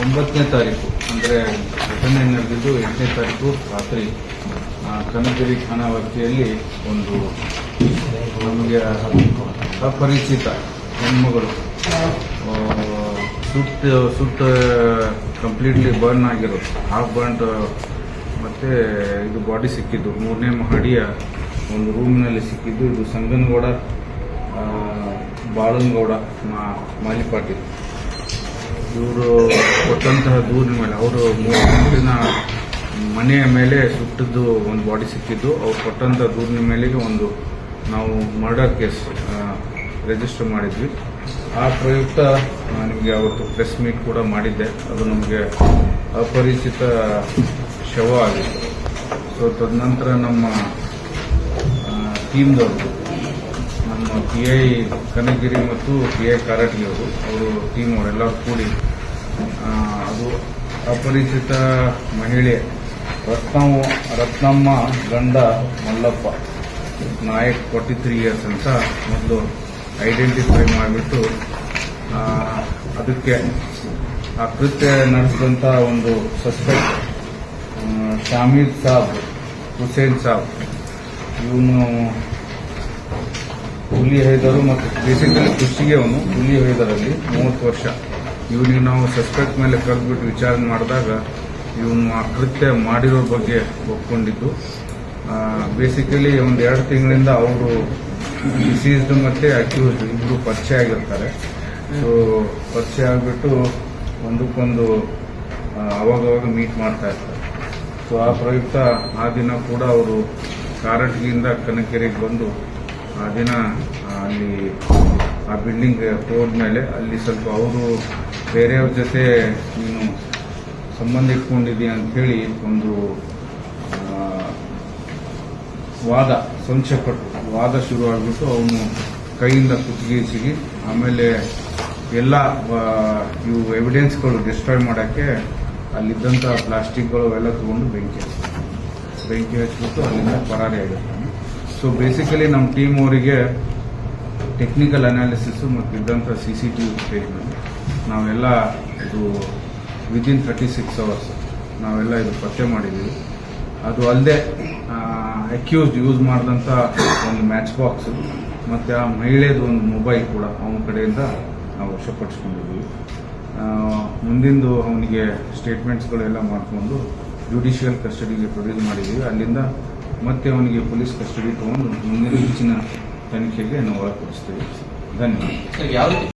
9ನೇ ತಾರೀಕು ಅಂದರೆ ಘಟನೆ ನಡೆದಿದ್ದು 8ನೇ ತಾರೀಕು ರಾತ್ರಿ ಕನಕಗಿರಿ ಠಾಣಾ ವ್ಯಾಪ್ತಿಯಲ್ಲಿ ಒಂದು ನಮಗೆ ಅಪರಿಚಿತ ಹೆಣ್ಮಗಳು ಸುಟ್ಟು ಕಂಪ್ಲೀಟ್ಲಿ ಬರ್ನ್ ಆಗಿರೋದು, ಹಾಫ್ ಬರ್ನ್ ಮತ್ತು ಇದು ಬಾಡಿ ಸಿಕ್ಕಿದ್ದು 3ನೇ ಮಹಡಿಯ ಒಂದು ರೂಮಿನಲ್ಲಿ ಸಿಕ್ಕಿದ್ದು. ಇದು ಸಂಗನಗೌಡ ಬಾಳನಗೌಡ ಮಾಲಿಪಾಟೀಲ್ ಇವರು ಕೊಟ್ಟಂತಹ ದೂರಿನ ಮೇಲೆ ಅವರು 3 ಮನೆಯ ಮೇಲೆ ಸುಟ್ಟಿದ್ದು ಒಂದು ಬಾಡಿ ಸಿಕ್ಕಿದ್ದು. ಅವ್ರು ಕೊಟ್ಟಂತಹ ದೂರಿನ ಮೇಲೆಗೆ ಒಂದು ನಾವು ಮರ್ಡರ್ ಕೇಸ್ ರಿಜಿಸ್ಟರ್ ಮಾಡಿದ್ವಿ. ಆ ಪ್ರಯುಕ್ತ ನಿಮಗೆ ಅವತ್ತು ಪ್ರೆಸ್ ಮೀಟ್ ಕೂಡ ಮಾಡಿದ್ದೆ. ಅದು ನಮಗೆ ಅಪರಿಚಿತ ಶವ ಆಗಿತ್ತು. ಸೊ ತದನಂತರ ನಮ್ಮ ಟೀಮ್ದವರು, ನಮ್ಮ PI ಕನಕಗಿರಿ ಮತ್ತು PI ಕಾರಟಗಿ ಅವರು ಟೀಮ್ ಅವರೆಲ್ಲರೂ ಕೂಡಿ ಅದು ಅಪರಿಚಿತ ಮಹಿಳೆ ರತ್ನಮ್ಮ ಗಂಡ ಮಲ್ಲಪ್ಪ ನಾಯಕ್ 43 ಇಯರ್ಸ್ ಅಂತ ಮೊದಲು ಐಡೆಂಟಿಫೈ ಮಾಡಿಬಿಟ್ಟು ಅದಕ್ಕೆ ಆ ಕೃತ್ಯ ನಡೆಸಿದಂಥ ಒಂದು ಸಸ್ಪೆಕ್ಟ್ ಶಾಮೀದ್ ಸಾಬ್ ಹುಸೇನ್ ಸಾಬ್, ಇವನು ಹುಲಿ ಹೈದರು ಮತ್ತು ಬೇಸಿಕಲಿ ಕುಷ್ಟಿಗೆ ಅವನು ಹುಲಿ ಹೈದರಲ್ಲಿ 30 ವರ್ಷ. ಇವನಿಗೆ ನಾವು ಸಸ್ಪೆಕ್ಟ್ ಮೇಲೆ ಕರೆದ್ಬಿಟ್ಟು ವಿಚಾರಣೆ ಮಾಡಿದಾಗ ಇವನು ಆ ಕೃತ್ಯ ಮಾಡಿರೋ ಬಗ್ಗೆ ಒಪ್ಕೊಂಡಿದ್ದು. ಬೇಸಿಕಲಿ ಒಂದು 2 ತಿಂಗಳಿಂದ ಅವರು ಡಿಸೀಸ್ಡ್ ಮತ್ತು ಅಕ್ಯೂಸ್ಡ್ ಇಬ್ಬರು ಪರಿಚಯ ಆಗಿರ್ತಾರೆ. ಸೊ ಪರಿಚಯ ಆಗಿಬಿಟ್ಟು ಒಂದಕ್ಕೊಂದು ಅವಾಗವಾಗ ಮೀಟ್ ಮಾಡ್ತಾ ಇರ್ತಾರೆ. ಸೊ ಆ ಪ್ರಯುಕ್ತ ಆ ದಿನ ಕೂಡ ಅವರು ಕಾರಟಗಿಯಿಂದ ಕನಕಗಿರಿಗೆ ಬಂದು ಆ ದಿನ ಅಲ್ಲಿ ಆ ಬಿಲ್ಡಿಂಗ್ ಹೋದ್ಮೇಲೆ ಅಲ್ಲಿ ಸ್ವಲ್ಪ ಅವರು ಬೇರೆಯವ್ರ ಜೊತೆ ನೀನು ಸಂಬಂಧ ಇಟ್ಕೊಂಡಿದ್ದೀಯ ಅಂಥೇಳಿ ಒಂದು ವಾದ ಶುರುವಾಗ್ಬಿಟ್ಟು ಅವನು ಕೈಯಿಂದ ಕುತ್ತಿಗೆ ಆಮೇಲೆ ಎಲ್ಲ ಇವು ಎವಿಡೆನ್ಸ್ಗಳು ಡಿಸ್ಟ್ರಾಯ್ ಮಾಡೋಕ್ಕೆ ಅಲ್ಲಿದ್ದಂಥ ಪ್ಲಾಸ್ಟಿಕ್ಗಳು ಎಲ್ಲ ತಗೊಂಡು ಬೆಂಕಿ ಹಚ್ಬಿಟ್ಟು ಅಲ್ಲಿಂದ ಪರಾರಿ ಆಗಿರ್ತಾನೆ. ಸೊ ಬೇಸಿಕಲಿ ನಮ್ಮ ಟೀಮ್ ಅವರಿಗೆ ಟೆಕ್ನಿಕಲ್ ಅನಾಲಿಸಿಸ್ ಮತ್ತು ಇದ್ದಂಥ CCTV ಫುಟೇಜ್ನಲ್ಲಿ ನಾವೆಲ್ಲ ಇದು ವಿದಿನ್ 36 hours ನಾವೆಲ್ಲ ಇದು ಪತ್ತೆ ಮಾಡಿದ್ದೀವಿ. ಅದು ಅಲ್ಲದೆ ಅಕ್ಯೂಸ್ಡ್ ಯೂಸ್ ಮಾಡಿದಂಥ ಒಂದು ಮ್ಯಾಚ್ ಬಾಕ್ಸ್ ಮತ್ತು ಆ ಮಹಿಳೆದು ಒಂದು ಮೊಬೈಲ್ ಕೂಡ ಅವನ ಕಡೆಯಿಂದ ನಾವು ವಶಪಡಿಸ್ಕೊಂಡಿದ್ದೀವಿ. ಮುಂದಿಂದು ಅವನಿಗೆ ಸ್ಟೇಟ್ಮೆಂಟ್ಸ್ಗಳೆಲ್ಲ ಮಾಡಿಕೊಂಡು ಜುಡಿಷಿಯಲ್ ಕಸ್ಟಡಿಗೆ ಪ್ರೊಡ್ಯೂಸ್ ಮಾಡಿದ್ದೀವಿ. ಅಲ್ಲಿಂದ ಮತ್ತೆ ಅವನಿಗೆ ಪೊಲೀಸ್ ಕಸ್ಟಡಿ ತಗೊಂಡು ಮುಂದಿನ ಹೆಚ್ಚಿನ ತನಿಖೆಗೆ ನಾವು ಒಳಪಡಿಸ್ತೀವಿ. ಧನ್ಯವಾದ.